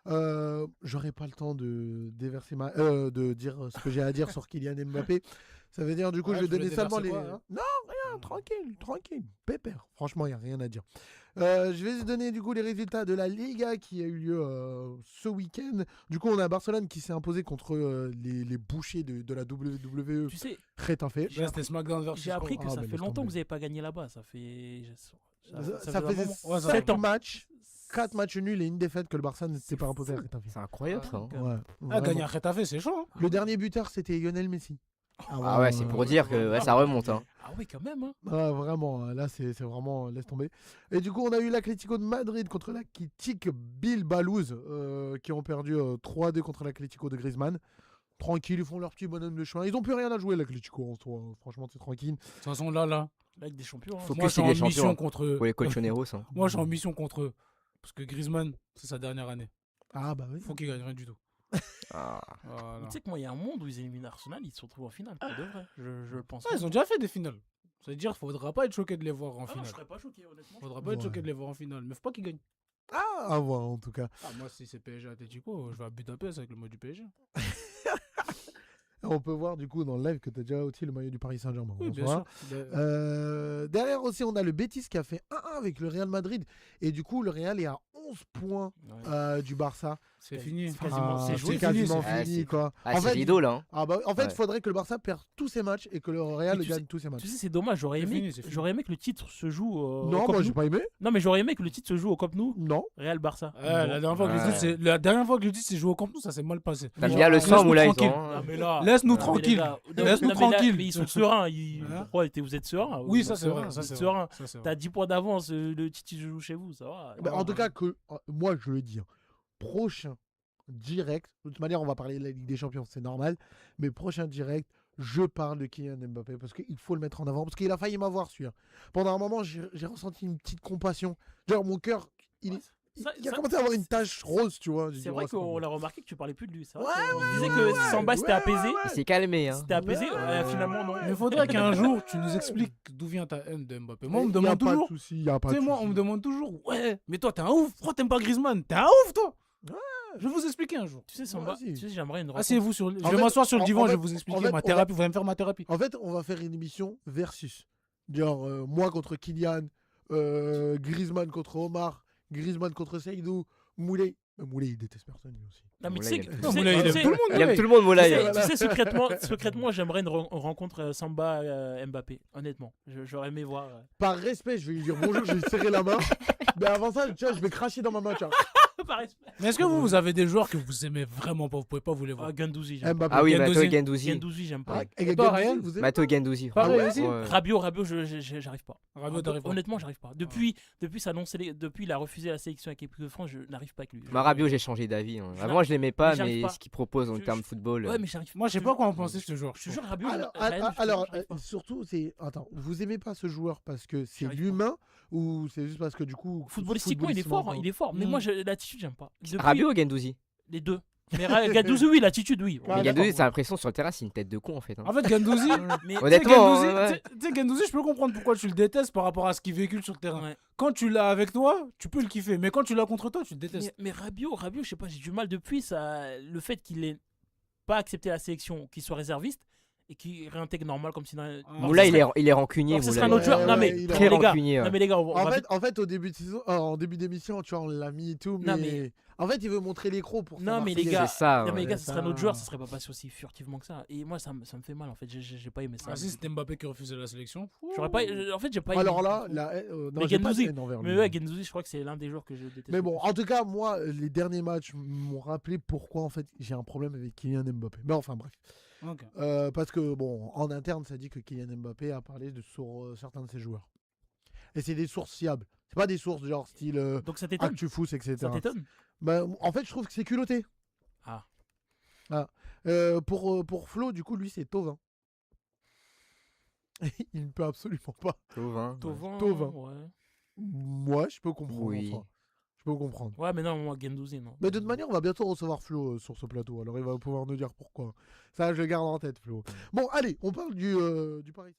arriver. J'aurai pas le temps de déverser de dire ce que j'ai à dire sur Kylian Mbappé. Ça veut dire, du coup, je vais donner seulement les. Quoi, hein Non, rien, tranquille, pépère. Franchement, il n'y a rien à dire. Je vais donner, du coup, les résultats de la Liga qui a eu lieu ce week-end. Du coup, on a Barcelone qui s'est imposé contre les bouchers de la WWE. Tu sais, Retafe. Ouais, c'était SmackDown versus j'ai appris que Ah, ça mais fait laisse longtemps tomber. que vous n'avez pas gagné là-bas. Ça fait. Ça fait un faisait moment. Ouais, ça 7 fait- matchs, 4 matchs nuls et une défaite que le Barça ne s'était pas imposé à Retafe. C'est incroyable ça. Hein. Ouais, Ah, vraiment. gagner à Retafe, c'est chaud. Hein. Le dernier buteur, c'était Lionel Messi. Ah ouais, c'est pour dire que ça remonte. Hein. Ah oui, quand même. Hein. Ah, vraiment, là c'est vraiment laisse tomber. Et du coup, on a eu l'Atlético de Madrid contre l'Athletic Bilbao qui ont perdu 3-2 contre l'Atlético de Griezmann. Tranquille, ils font leur petit bonhomme de chemin. Ils n'ont plus rien à jouer, l'Atlético en soi. Franchement, c'est tranquille. De toute façon, là. Avec des champions. Hein. Faut Moi, je suis que en les champions. mission contre eux. Pour les colchoneros. Hein. Moi, je suis en mission contre eux. Parce que Griezmann, c'est sa dernière année. Ah bah oui. Faut qu'il gagne rien du tout. Ah. Voilà. Tu sais que moi, il y a un monde où ils éliminent Arsenal, ils se retrouvent en finale. Pour de vrai. Je le pense. Ah, ils ont déjà fait des finales. Ça veut dire qu'il faudra pas être choqué de les voir en Ah non, finale. je serais pas choqué, honnêtement. Faudra pas être Ouais. choqué de les voir en finale. Mais faut pas qu'ils gagnent. Ah, à voir en tout cas. Ah, moi, si c'est PSG Atletico, je vais à Budapest avec le mot du PSG. On peut voir du coup dans le live que tu as déjà aussi le maillot du Paris Saint-Germain. Oui, bien Bonsoir. sûr. Derrière aussi, on a le Betis qui a fait 1-1 avec le Real Madrid. Et du coup, le Real est à 11 points Ouais. du Barça. C'est fini. c'est quasiment- Ah, c'est joué, quasiment c'est fini, fini. quoi. Ah, En c'est fait, rideau là. Hein. Ah bah, en fait, il Ouais. faudrait que le Barça perde tous ses matchs et que le Real Mais tu gagne sais- tous ses matchs. Tu sais, c'est dommage. J'aurais C'est aimé, fini, c'est fini. j'aurais aimé que le titre se joue au Non, Camp moi Nou. j'ai pas aimé. Non, mais j'aurais aimé que le titre se joue au Camp Nou. Non. Real Barça. La dernière fois que Ouais. la dernière fois que le titre s'est joué au Camp Nou, ça s'est mal passé. T'aimes bien le Laisse-nous sang, Moulay. tranquille. Ah, mais là, Laisse-nous mais les tranquille. gars, Laisse-nous non, mais là, tranquille. mais ils sont sereins. Hein Pourquoi vous êtes sereins? Oui, Vous ça êtes c'est vrai. sereins, Ça vous c'est êtes vrai. sereins. Ça, c'est vrai. T'as 10 points d'avance, le titre il se joue chez vous, ça va. Bah, en tout cas, moi je le dis, hein, prochain direct, de toute manière on va parler de la Ligue des Champions, c'est normal, mais prochain direct, je parle de Kylian Mbappé parce qu'il faut le mettre en avant, parce qu'il a failli m'avoir celui-là. Pendant un moment, j'ai ressenti une petite compassion. Genre mon cœur, il a commencé à avoir une tache rose, tu vois. J'ai dit, C'est vrai ouais, pas qu'on bon. l'a remarqué que tu parlais plus de lui. Ouais, Il disait que Samba c'était apaisé. Il s'est calmé. Hein. C'était apaisé. Finalement, non. Mais faudrait qu'un jour tu nous expliques d'où vient ta haine de Mbappé. Moi, on me Il y a demande pas de toujours. souci, il y a pas Tu de sais, moi, souci. on me demande toujours. Ouais, mais toi, t'es un ouf. Pourquoi t'aimes pas Griezmann? T'es un ouf, toi. Je vais vous expliquer un jour. Tu sais, Samba, Vas-y. tu sais, j'aimerais une rencontre. Asseyez-vous sur. Je En vais fait- m'asseoir sur le en- divan. en Je vais fait- vous en expliquer fait, ma on va- thérapie. Vous allez me faire ma thérapie. En fait, on va faire une émission versus. Genre, moi contre Kylian, Griezmann contre Omar, Griezmann contre Seydou, Moulay. Moulay, il déteste personne, lui aussi. Non, mais tu Moulay, sais, il que- aime tu Non, sais- Moulay, il tu aime sais- tout le monde. Il aime ouais. tout le monde, tu Moulay. sais- tu sais, secrètement, j'aimerais une rencontre Samba Mbappé. Honnêtement, j'aurais aimé voir. Par respect, je vais lui dire bonjour, je vais lui serrer la main. Mais avant ça, tu vois, je vais cracher dans ma main, tiens. Par respect. Mais est-ce que vous avez des joueurs que vous aimez vraiment pas? Vous pouvez pas vous les voir. Ah, Gendouzi, j'aime Mbappé. Ah oui, Gendouzi. Matteo Gendouzi. Gendouzi, j'aime pas. Ah, et Et toi, Gendouzi, Ryan vous aimez Matteo Gendouzi. Pareil Ouais. aussi. Ouais. Rabiot, j'arrive pas. Rabiot, t'arrives pas. Honnêtement, j'arrive pas. Depuis il a refusé la sélection avec l'équipe de France, je n'arrive pas avec lui. Rabiot, j'ai changé d'avis. Hein. Je Avant, je l'aimais pas, mais j'arrive mais pas. ce qu'il propose en Je- termes de football. Ouais, mais j'arrive. Moi, je sais pas quoi en penser de ce joueur. Je te jure, Rabiot. Alors, surtout, c'est. Attends, vous aimez pas ce joueur parce que c'est J'arrive pas. l'humain ou c'est juste parce que du coup. Footballistiquement, il est fort, hein, il est fort. Mais Mm. moi, l'attitude, j'aime pas. Depuis, Rabiot ou Gendouzi? les deux. Mais Gendouzi, oui, l'attitude, oui. Ah, Mais d'accord. Gendouzi, c'est l'impression sur le terrain, c'est une tête de con en fait. Hein. En fait, Gendouzi. Mais Honnêtement, tu sais, ouais. tu sais, Gendouzi, je peux comprendre pourquoi tu le détestes par rapport à ce qu'il véhicule sur le terrain. Ouais. Quand tu l'as avec toi, tu peux le kiffer. Mais quand tu l'as contre toi, tu le détestes. Mais Rabiot, je sais pas, j'ai du mal depuis ça. Le fait qu'il ait pas accepté la sélection, qu'il soit réserviste et qu'il réintègre normal comme si. Moulay, il est rancunier. Alors, ce Moulay. serait un autre joueur. Ouais, Non, mais il est très les gars, rancunier, ouais. non, mais les gars, on va En fait, au début de saison, en début d'émission, tu vois, on l'a mis et tout, Non, mais en fait, il veut montrer les crocs pour. Non, sa mais les Marseillaise. gars, C'est ça. non, mais ouais. les gars, ce serait un autre ça- joueur, ça serait pas passé aussi furtivement que ça. Et moi, ça me fait mal en fait. J'ai pas aimé ça. Ah, si c'était Mbappé qui refusait la sélection. J'aurais pas. En fait, j'ai pas aimé. Alors là, non, Mais j'ai pas de Gendouzi. haine envers lui. Mais ouais, Gendouzi, je crois que c'est l'un des joueurs que je déteste. Mais le bon, plus. en tout cas, moi, les derniers matchs m'ont rappelé pourquoi en fait j'ai un problème avec Kylian Mbappé. Mais enfin bref. Ok. Parce que bon, en interne, ça dit que Kylian Mbappé a parlé sur certains de ses joueurs. Et c'est des sources fiables. C'est pas des sources genre style Donc ça t'étonne. ActuFous, etc. Ça t'étonne. Bah, en fait, je trouve que c'est culotté. Ah. Pour Flo, du coup, lui, c'est Tovin. Il ne peut absolument pas. Thauvin. Tovin. Tovin. Ouais. Moi, je peux comprendre. Oui. Enfin. Je peux comprendre. Ouais, mais non, moi, Gendouzi, non. Mais de toute manière, on va bientôt recevoir Flo sur ce plateau. Alors, il va pouvoir nous dire pourquoi. Ça, je le garde en tête, Flo. Bon, allez, on parle du Paris.